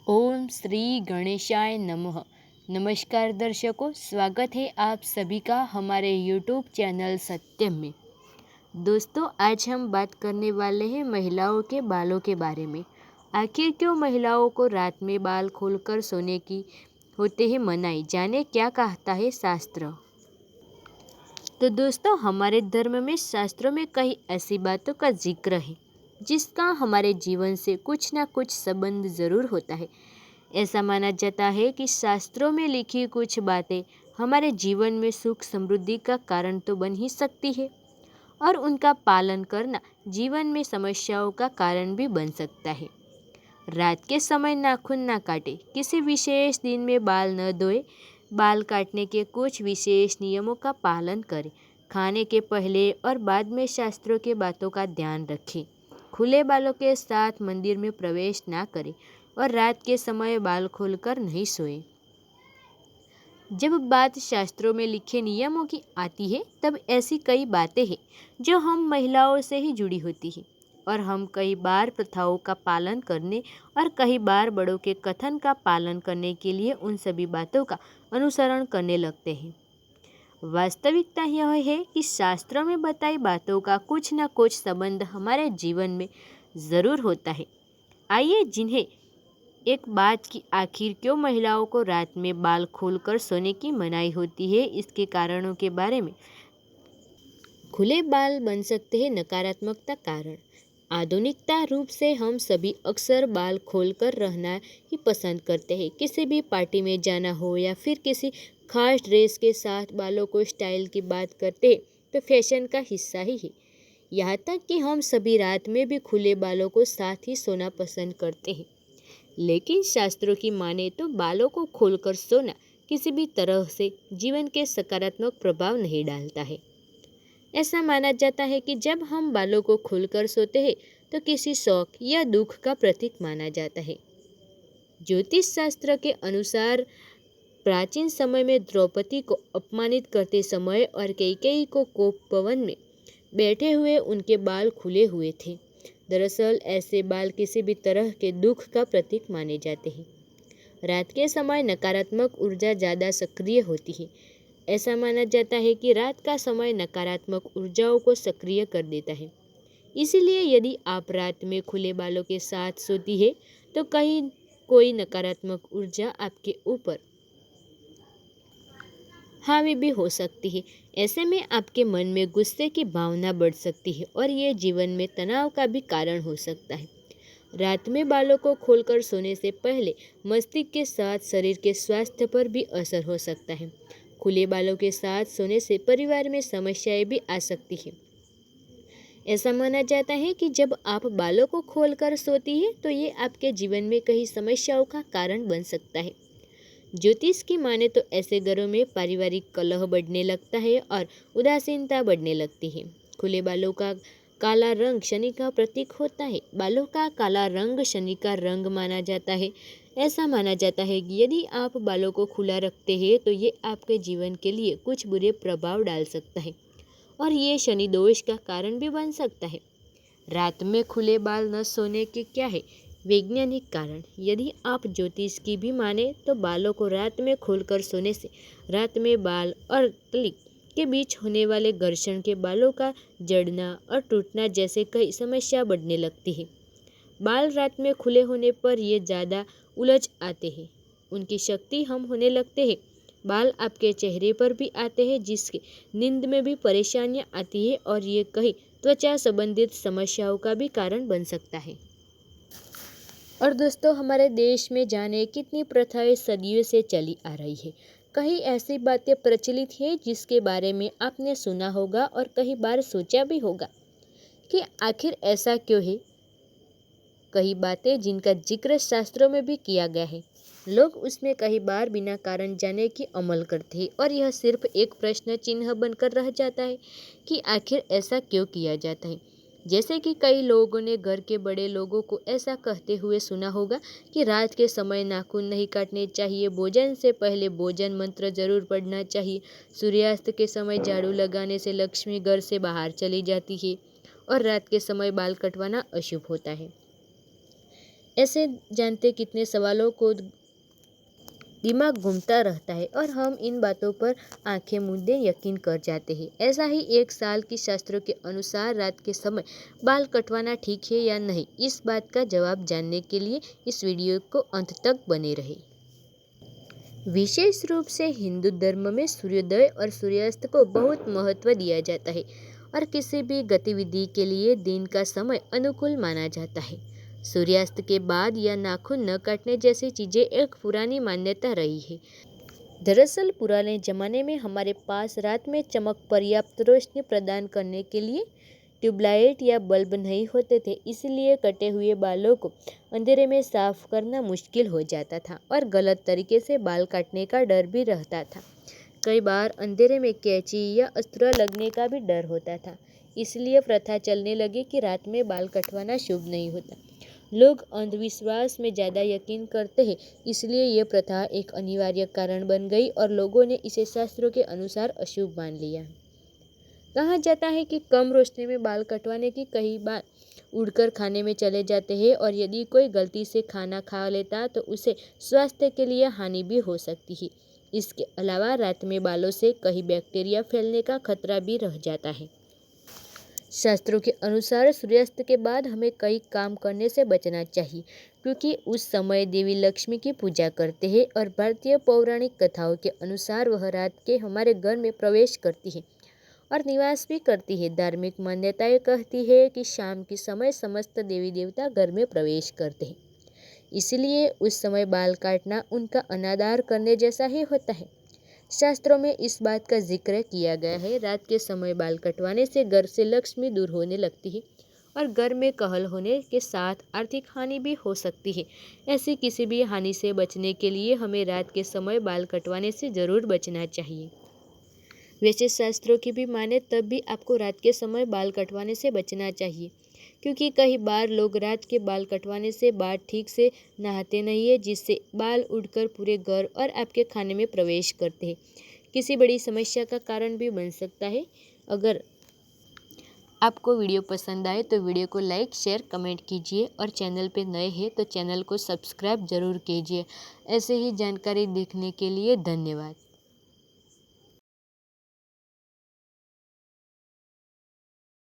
ओम श्री गणेशाय नमः। नमस्कार दर्शकों, स्वागत है आप सभी का हमारे YouTube चैनल सत्यम में। दोस्तों, आज हम बात करने वाले हैं महिलाओं के बालों के बारे में। आखिर क्यों महिलाओं को रात में बाल खोलकर सोने की होते हैं मनाही, जाने क्या कहता है शास्त्र। तो दोस्तों, हमारे धर्म में शास्त्रों में कई ऐसी बातों का जिक्र है जिसका हमारे जीवन से कुछ ना कुछ संबंध ज़रूर होता है। ऐसा माना जाता है कि शास्त्रों में लिखी कुछ बातें हमारे जीवन में सुख समृद्धि का कारण तो बन ही सकती है, और उनका पालन करना जीवन में समस्याओं का कारण भी बन सकता है। रात के समय नाखून ना काटे, किसी विशेष दिन में बाल न धोए, बाल काटने के कुछ विशेष नियमों का पालन करें, खाने के पहले और बाद में शास्त्रों के बातों का ध्यान रखें, खुले बालों के साथ मंदिर में प्रवेश ना करें और रात के समय बाल खोलकर नहीं सोए। जब बात शास्त्रों में लिखे नियमों की आती है, तब ऐसी कई बातें हैं जो हम महिलाओं से ही जुड़ी होती हैं, और हम कई बार प्रथाओं का पालन करने और कई बार बड़ों के कथन का पालन करने के लिए उन सभी बातों का अनुसरण करने लगते हैं। वास्तविकता यह है कि शास्त्रों में बताई बातों का कुछ न कुछ संबंध हमारे जीवन में ज़रूर होता है। आइए जिन्हें एक बात की आखिर क्यों महिलाओं को रात में बाल खोलकर सोने की मनाही होती है, इसके कारणों के बारे में। खुले बाल बन सकते हैं नकारात्मकता कारण। आधुनिकता रूप से हम सभी अक्सर बाल खोलकर रहना ही पसंद करते हैं। किसी भी पार्टी में जाना हो या फिर किसी खास ड्रेस के साथ बालों को स्टाइल की बात करते हैं तो फैशन का हिस्सा ही है। यहाँ तक कि हम सभी रात में भी खुले बालों को साथ ही सोना पसंद करते हैं। लेकिन शास्त्रों की माने तो बालों को खोलकर सोना किसी भी तरह से जीवन के सकारात्मक प्रभाव नहीं डालता है। ऐसा माना जाता है कि जब हम बालों को खोलकर सोते हैं तो किसी शौक या दुख का प्रतीक माना जाता है। ज्योतिष शास्त्र के अनुसार प्राचीन समय में द्रौपदी को अपमानित करते समय और कैकेयी को कोप भवन में बैठे हुए उनके बाल खुले हुए थे। दरअसल ऐसे बाल किसी भी तरह के दुख का प्रतीक माने जाते हैं। रात के समय नकारात्मक ऊर्जा ज़्यादा सक्रिय होती है। ऐसा माना जाता है कि रात का समय नकारात्मक ऊर्जाओं को सक्रिय कर देता है। इसीलिए यदि आप रात में खुले बालों के साथ सोती है तो कहीं कोई नकारात्मक ऊर्जा आपके ऊपर हावी भी हो सकती है। ऐसे में आपके मन में गुस्से की भावना बढ़ सकती है और ये जीवन में तनाव का भी कारण हो सकता है। रात में बालों को खोलकर सोने से पहले मस्तिष्क के साथ शरीर के स्वास्थ्य पर भी असर हो सकता है। खुले बालों के साथ सोने से परिवार में समस्याएं भी आ सकती हैं। ऐसा माना जाता है कि जब आप बालों को खोलकर सोती हैं तो ये आपके जीवन में कई समस्याओं का कारण बन सकता है। ज्योतिष की माने तो ऐसे घरों में पारिवारिक कलह बढ़ने लगता है और उदासीनता बढ़ने लगती है। खुले बालों का काला रंग शनि का प्रतीक होता है। बालों का काला रंग शनि का रंग माना जाता है। ऐसा माना जाता है कि यदि आप बालों को खुला रखते हैं तो ये आपके जीवन के लिए कुछ बुरे प्रभाव डाल सकता है और ये शनि दोष का कारण भी बन सकता है। रात में खुले बाल न सोने के क्या है वैज्ञानिक कारण। यदि आप ज्योतिष की भी माने तो बालों को रात में खोलकर सोने से रात में बाल और तलिक के बीच होने वाले घर्षण के बालों का जड़ना और टूटना जैसे कई समस्या बढ़ने लगती है। बाल रात में खुले होने पर ये ज़्यादा उलझ आते हैं, उनकी शक्ति हम होने लगते हैं। बाल आपके चेहरे पर भी आते हैं जिससे नींद में भी परेशानियां आती है और ये कई त्वचा संबंधित समस्याओं का भी कारण बन सकता है। और दोस्तों, हमारे देश में जाने कितनी प्रथाएं सदियों से चली आ रही है। कई ऐसी बातें प्रचलित हैं जिसके बारे में आपने सुना होगा और कई बार सोचा भी होगा कि आखिर ऐसा क्यों है। कई बातें जिनका जिक्र शास्त्रों में भी किया गया है, लोग उसमें कई बार बिना कारण जाने की अमल करते हैं और यह सिर्फ एक प्रश्न चिन्ह बनकर रह जाता है कि आखिर ऐसा क्यों किया जाता है। जैसे कि कई लोगों ने घर के बड़े लोगों को ऐसा कहते हुए सुना होगा कि रात के समय नाखून नहीं काटने चाहिए, भोजन से पहले भोजन मंत्र जरूर पढ़ना चाहिए, सूर्यास्त के समय झाड़ू लगाने से लक्ष्मी घर से बाहर चली जाती है और रात के समय बाल कटवाना अशुभ होता है। ऐसे जानते कितने सवालों को दिमाग घूमता रहता है और हम इन बातों पर आंखें मूंदे यकीन कर जाते हैं। ऐसा ही एक साल की शास्त्रों के अनुसार रात के समय बाल कटवाना ठीक है या नहीं, इस बात का जवाब जानने के लिए इस वीडियो को अंत तक बने रहे। विशेष रूप से हिंदू धर्म में सूर्योदय और सूर्यास्त को बहुत महत्व दिया जाता है और किसी भी गतिविधि के लिए दिन का समय अनुकूल माना जाता है। सूर्यास्त के बाद या नाखून न काटने जैसी चीज़ें एक पुरानी मान्यता रही है। दरअसल पुराने ज़माने में हमारे पास रात में चमक पर्याप्त रोशनी प्रदान करने के लिए ट्यूबलाइट या बल्ब नहीं होते थे, इसलिए कटे हुए बालों को अंधेरे में साफ करना मुश्किल हो जाता था और गलत तरीके से बाल काटने का डर भी रहता था। कई बार अंधेरे में कैंची या अस्त्र लगने का भी डर होता था, इसलिए प्रथा चलने लगी कि रात में बाल कटवाना शुभ नहीं होता। लोग अंधविश्वास में ज़्यादा यकीन करते हैं, इसलिए ये प्रथा एक अनिवार्य कारण बन गई और लोगों ने इसे शास्त्रों के अनुसार अशुभ मान लिया। कहा जाता है कि कम रोशनी में बाल कटवाने की कई बार उड़कर खाने में चले जाते हैं और यदि कोई गलती से खाना खा लेता तो उसे स्वास्थ्य के लिए हानि भी हो सकती है। इसके अलावा रात में बालों से कहीं बैक्टीरिया फैलने का खतरा भी रह जाता है। शास्त्रों के अनुसार सूर्यास्त के बाद हमें कई काम करने से बचना चाहिए, क्योंकि उस समय देवी लक्ष्मी की पूजा करते हैं और भारतीय पौराणिक कथाओं के अनुसार वह रात के हमारे घर में प्रवेश करती है और निवास भी करती है। धार्मिक मान्यताएं कहती है कि शाम के समय समस्त देवी देवता घर में प्रवेश करते हैं, इसलिए उस समय बाल काटना उनका अनादर करने जैसा ही होता है। शास्त्रों में इस बात का जिक्र किया गया है, रात के समय बाल कटवाने से घर से लक्ष्मी दूर होने लगती है और घर में कहल होने के साथ आर्थिक हानि भी हो सकती है। ऐसी किसी भी हानि से बचने के लिए हमें रात के समय बाल कटवाने से ज़रूर बचना चाहिए। वैसे शास्त्रों की भी माने तब भी आपको रात के समय बाल कटवाने से बचना चाहिए, क्योंकि कई बार लोग रात के बाल कटवाने से बाद ठीक से नहाते नहीं है, जिससे बाल उड़कर पूरे घर और आपके खाने में प्रवेश करते हैं, किसी बड़ी समस्या का कारण भी बन सकता है। अगर आपको वीडियो पसंद आए तो वीडियो को लाइक शेयर कमेंट कीजिए और चैनल पे नए हैं तो चैनल को सब्सक्राइब ज़रूर कीजिए। ऐसे ही जानकारी देखने के लिए धन्यवाद।